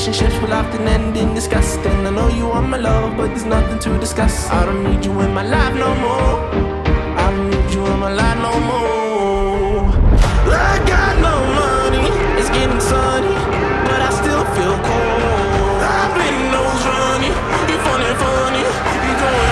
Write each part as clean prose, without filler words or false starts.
relationships will often end in disgust. And I know you want my love, but there's nothing to discuss. I don't need you in my life no more. I don't need you in my life no more. I got no money, it's getting sunny, but I still feel cold. I've been nose running, you funny, you going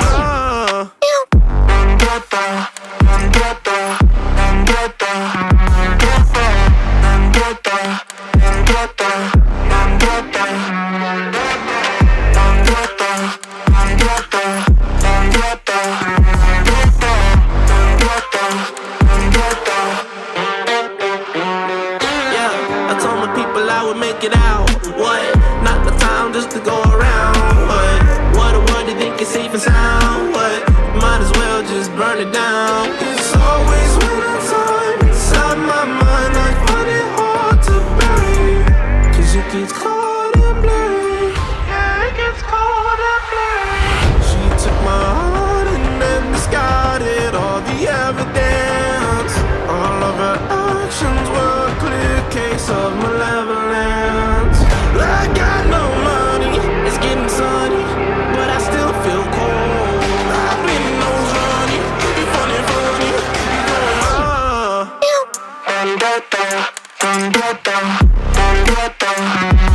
I would make it out. What? Not the time just to go around. What a word, you think it's safe and sound. What? Might as well just burn it down. It's always when I'm time inside my mind, I find it hard to bury. Cause it gets cold and blurry. Yeah, it gets cold and blurry. She took my heart and then discarded all the evidence. All of her actions were a clear case of malevolence. I got no money, it's getting sunny, but I still feel cold. I've been nose running, you funny, you going